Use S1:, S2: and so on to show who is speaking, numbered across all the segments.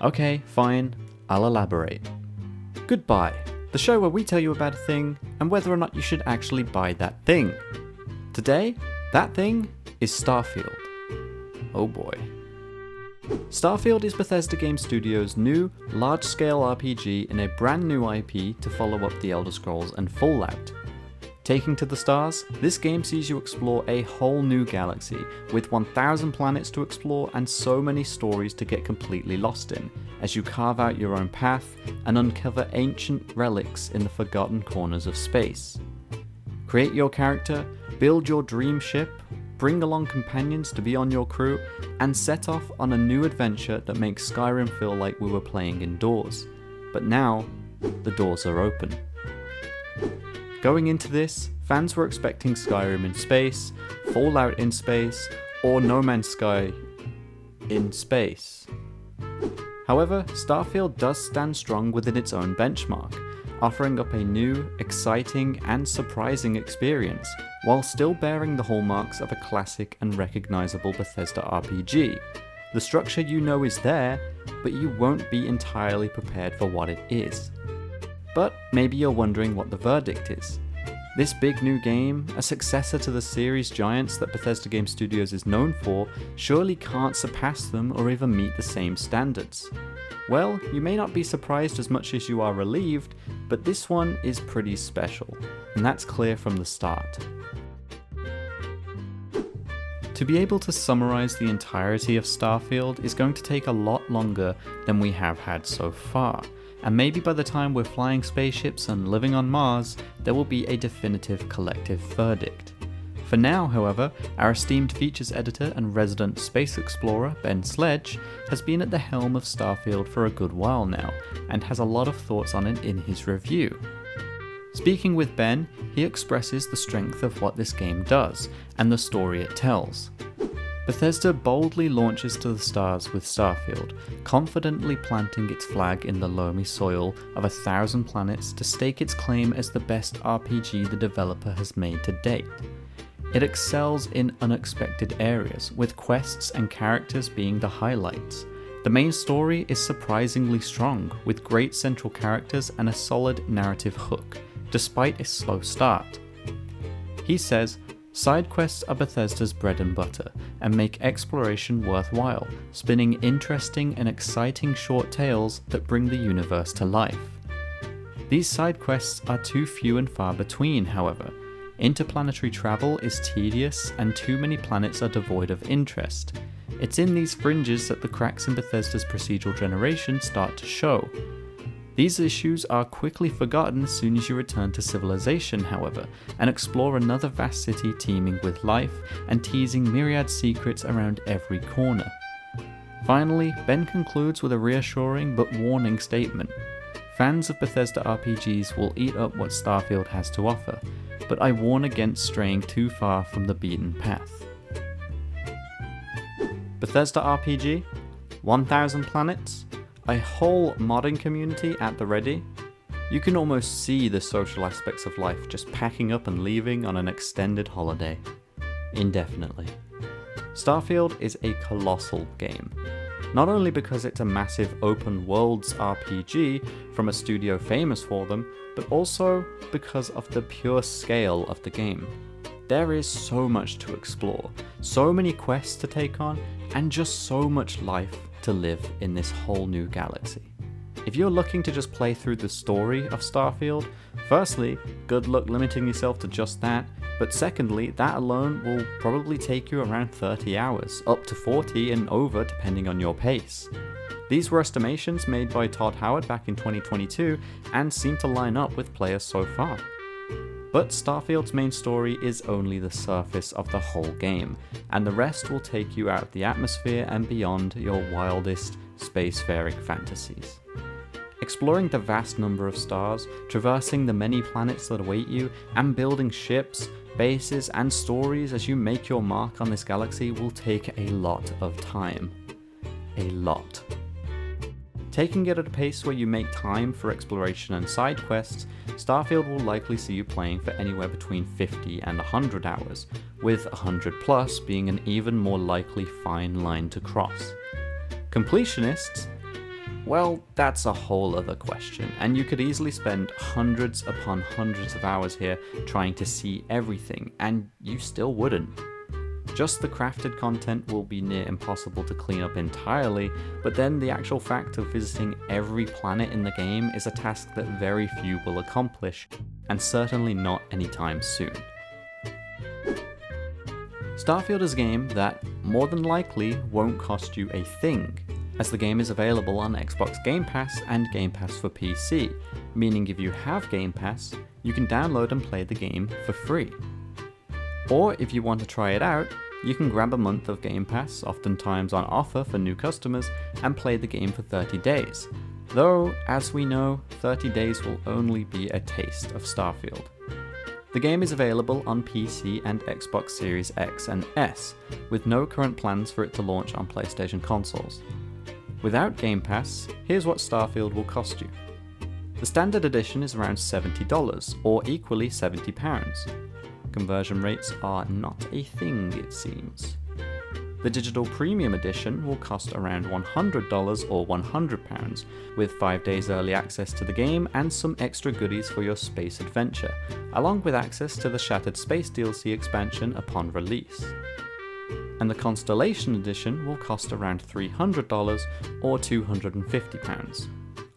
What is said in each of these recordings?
S1: Okay, fine, I'll elaborate. GoodBuy, the show where we tell you about a thing and whether or not you should actually buy that thing. Today, that thing is Starfield. Oh boy. Starfield is Bethesda Game Studios' new, large-scale RPG in a brand new IP to follow up The Elder Scrolls and Fallout. Taking to the stars, this game sees you explore a whole new galaxy, with 1,000 planets to explore and so many stories to get completely lost in, as you carve out your own path and uncover ancient relics in the forgotten corners of space. Create your character, build your dream ship, bring along companions to be on your crew, and set off on a new adventure that makes Skyrim feel like we were playing indoors. But now, the doors are open. Going into this, fans were expecting Skyrim in space, Fallout in space, or No Man's Sky in space. However, Starfield does stand strong within its own benchmark, offering up a new, exciting, and surprising experience, while still bearing the hallmarks of a classic and recognizable Bethesda RPG. The structure you know is there, but you won't be entirely prepared for what it is. But maybe you're wondering what the verdict is. This big new game, a successor to the series giants that Bethesda Game Studios is known for, surely can't surpass them or even meet the same standards. Well, you may not be surprised as much as you are relieved, but this one is pretty special, and that's clear from the start. To be able to summarize the entirety of Starfield is going to take a lot longer than we have had so far, and maybe by the time we're flying spaceships and living on Mars, there will be a definitive collective verdict. For now, however, our esteemed features editor and resident space explorer, Ben Sledge, has been at the helm of Starfield for a good while now, and has a lot of thoughts on it in his review. Speaking with Ben, he expresses the strength of what this game does, and the story it tells. Bethesda boldly launches to the stars with Starfield, confidently planting its flag in the loamy soil of 1,000 planets to stake its claim as the best RPG the developer has made to date. It excels in unexpected areas, with quests and characters being the highlights. The main story is surprisingly strong, with great central characters and a solid narrative hook, despite a slow start. He says, "Side quests are Bethesda's bread and butter, and make exploration worthwhile, spinning interesting and exciting short tales that bring the universe to life. These side quests are too few and far between, however. Interplanetary travel is tedious, and too many planets are devoid of interest. It's in these fringes that the cracks in Bethesda's procedural generation start to show. These issues are quickly forgotten as soon as you return to civilization, however, and explore another vast city teeming with life and teasing myriad secrets around every corner." Finally, Ben concludes with a reassuring but warning statement. "Fans of Bethesda RPGs will eat up what Starfield has to offer, but I warn against straying too far from the beaten path." Bethesda RPG, 1,000 planets, a whole modding community at the ready. You can almost see the social aspects of life just packing up and leaving on an extended holiday. Indefinitely. Starfield is a colossal game. Not only because it's a massive open worlds RPG from a studio famous for them, but also because of the pure scale of the game. There is so much to explore, so many quests to take on, and just so much life to live in this whole new galaxy. If you're looking to just play through the story of Starfield, firstly, good luck limiting yourself to just that, but secondly, that alone will probably take you around 30 hours, up to 40 and over depending on your pace. These were estimations made by Todd Howard back in 2022 and seem to line up with players so far. But Starfield's main story is only the surface of the whole game, and the rest will take you out of the atmosphere and beyond your wildest spacefaring fantasies. Exploring the vast number of stars, traversing the many planets that await you, and building ships, bases, and stories as you make your mark on this galaxy will take a lot of time. A lot. Taking it at a pace where you make time for exploration and side quests, Starfield will likely see you playing for anywhere between 50 and 100 hours, with 100 plus being an even more likely fine line to cross. Completionists, Well, that's a whole other question, and you could easily spend hundreds upon hundreds of hours here trying to see everything, and you still wouldn't. Just the crafted content will be near impossible to clean up entirely, but then the actual fact of visiting every planet in the game is a task that very few will accomplish, and certainly not anytime soon. Starfield is a game that, more than likely, won't cost you a thing, as the game is available on Xbox Game Pass and Game Pass for PC, meaning if you have Game Pass, you can download and play the game for free. Or if you want to try it out, you can grab a month of Game Pass, oftentimes on offer for new customers, and play the game for 30 days. Though, as we know, 30 days will only be a taste of Starfield. The game is available on PC and Xbox Series X and S, with no current plans for it to launch on PlayStation consoles. Without Game Pass, here's what Starfield will cost you. The standard edition is around $70, or equally £70. Conversion rates are not a thing, it seems. The digital premium edition will cost around $100 or £100, with 5 days early access to the game and some extra goodies for your space adventure, along with access to the Shattered Space DLC expansion upon release. And the Constellation edition will cost around $300 or £250.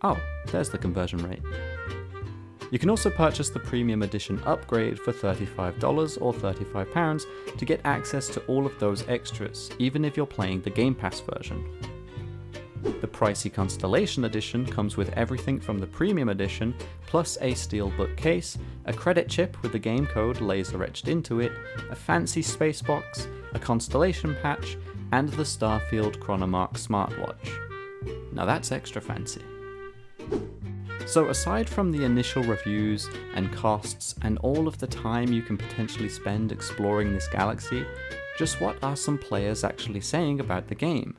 S1: Oh, there's the conversion rate. You can also purchase the Premium Edition upgrade for $35 or £35 to get access to all of those extras, even if you're playing the Game Pass version. The pricey Constellation Edition comes with everything from the Premium Edition, plus a steelbook case, a credit chip with the game code laser etched into it, a fancy space box, a Constellation patch, and the Starfield Chronomark smartwatch. Now that's extra fancy. So aside from the initial reviews and costs and all of the time you can potentially spend exploring this galaxy, just what are some players actually saying about the game?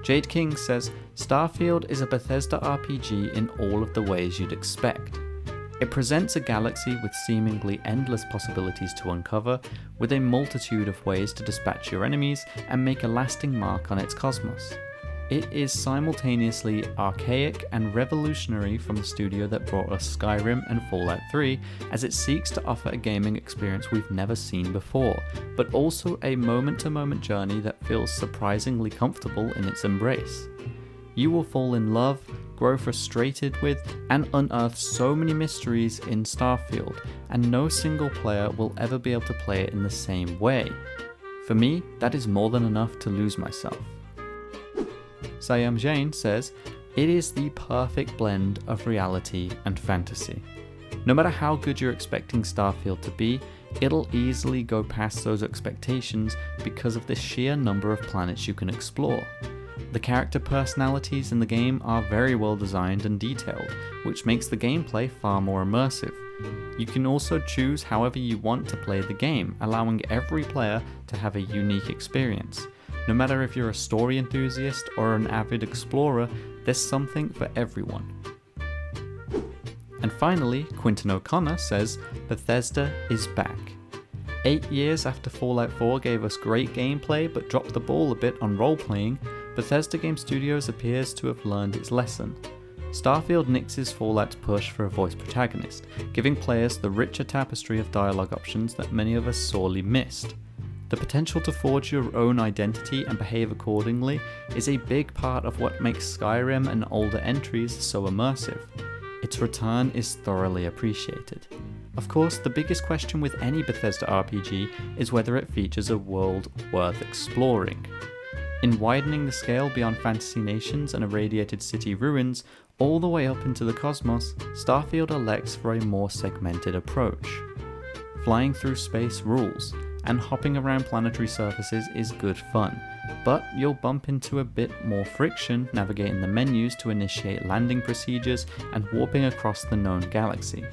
S1: Jade King says, Starfield is a Bethesda RPG in all of the ways you'd expect. It presents a galaxy with seemingly endless possibilities to uncover, with a multitude of ways to dispatch your enemies and make a lasting mark on its cosmos. It is simultaneously archaic and revolutionary from the studio that brought us Skyrim and Fallout 3, as it seeks to offer a gaming experience we've never seen before, but also a moment-to-moment journey that feels surprisingly comfortable in its embrace. You will fall in love, grow frustrated with, and unearth so many mysteries in Starfield, and no single player will ever be able to play it in the same way. For me, that is more than enough to lose myself. Sayam Jain says, it is the perfect blend of reality and fantasy. No matter how good you're expecting Starfield to be, it'll easily go past those expectations because of the sheer number of planets you can explore. The character personalities in the game are very well designed and detailed, which makes the gameplay far more immersive. You can also choose however you want to play the game, allowing every player to have a unique experience. No matter if you're a story enthusiast or an avid explorer, there's something for everyone. And finally, Quinton O'Connor says, Bethesda is back. 8 years after Fallout 4 gave us great gameplay but dropped the ball a bit on role-playing, Bethesda Game Studios appears to have learned its lesson. Starfield nixes Fallout's push for a voice protagonist, giving players the richer tapestry of dialogue options that many of us sorely missed. The potential to forge your own identity and behave accordingly is a big part of what makes Skyrim and older entries so immersive. Its return is thoroughly appreciated. Of course, the biggest question with any Bethesda RPG is whether it features a world worth exploring. In widening the scale beyond fantasy nations and irradiated city ruins, all the way up into the cosmos, Starfield elects for a more segmented approach. Flying through space rules, and hopping around planetary surfaces is good fun, but you'll bump into a bit more friction navigating the menus to initiate landing procedures and warping across the known galaxy.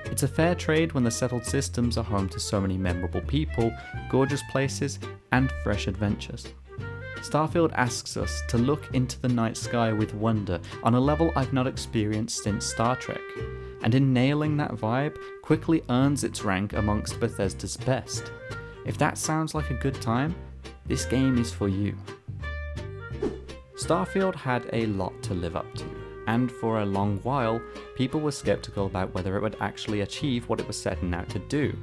S1: It's a fair trade when the settled systems are home to so many memorable people, gorgeous places, and fresh adventures. Starfield asks us to look into the night sky with wonder on a level I've not experienced since Star Trek, and in nailing that vibe, quickly earns its rank amongst Bethesda's best. If that sounds like a good time, this game is for you. Starfield had a lot to live up to, and for a long while, people were skeptical about whether it would actually achieve what it was setting out to do,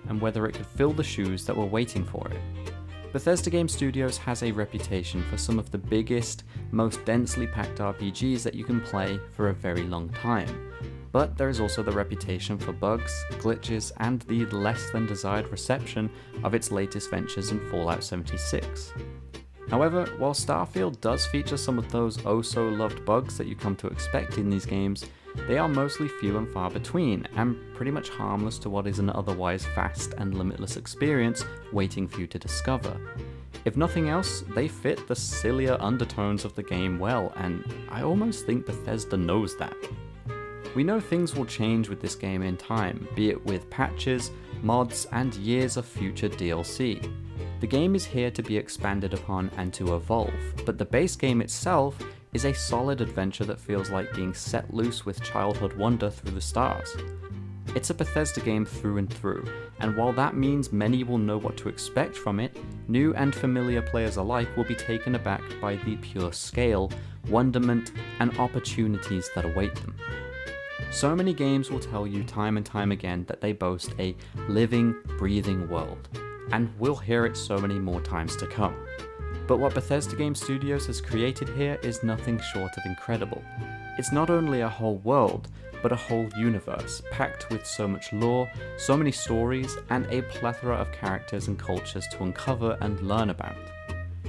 S1: and whether it could fill the shoes that were waiting for it. Bethesda Game Studios has a reputation for some of the biggest, most densely packed RPGs that you can play for a very long time, but there is also the reputation for bugs, glitches, and the less than desired reception of its latest ventures in Fallout 76. However, while Starfield does feature some of those oh-so-loved bugs that you come to expect in these games, they are mostly few and far between, and pretty much harmless to what is an otherwise vast and limitless experience waiting for you to discover. If nothing else, they fit the sillier undertones of the game well, and I almost think Bethesda knows that. We know things will change with this game in time, be it with patches, mods, and years of future DLC. The game is here to be expanded upon and to evolve, but the base game itself is a solid adventure that feels like being set loose with childhood wonder through the stars. It's a Bethesda game through and through, and while that means many will know what to expect from it, new and familiar players alike will be taken aback by the pure scale, wonderment, and opportunities that await them. So many games will tell you time and time again that they boast a living, breathing world, and we'll hear it so many more times to come. But what Bethesda Game Studios has created here is nothing short of incredible. It's not only a whole world, but a whole universe, packed with so much lore, so many stories, and a plethora of characters and cultures to uncover and learn about.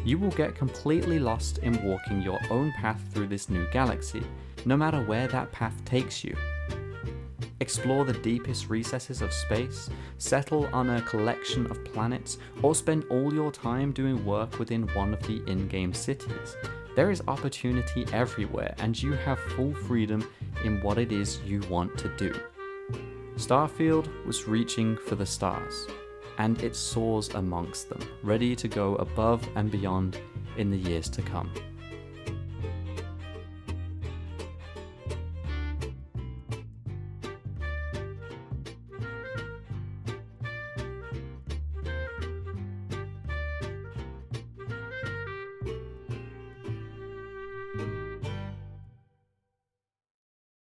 S1: You will get completely lost in walking your own path through this new galaxy, no matter where that path takes you. Explore the deepest recesses of space, settle on a collection of planets, or spend all your time doing work within one of the in-game cities. There is opportunity everywhere, and you have full freedom in what it is you want to do. Starfield was reaching for the stars, and it soars amongst them, ready to go above and beyond in the years to come.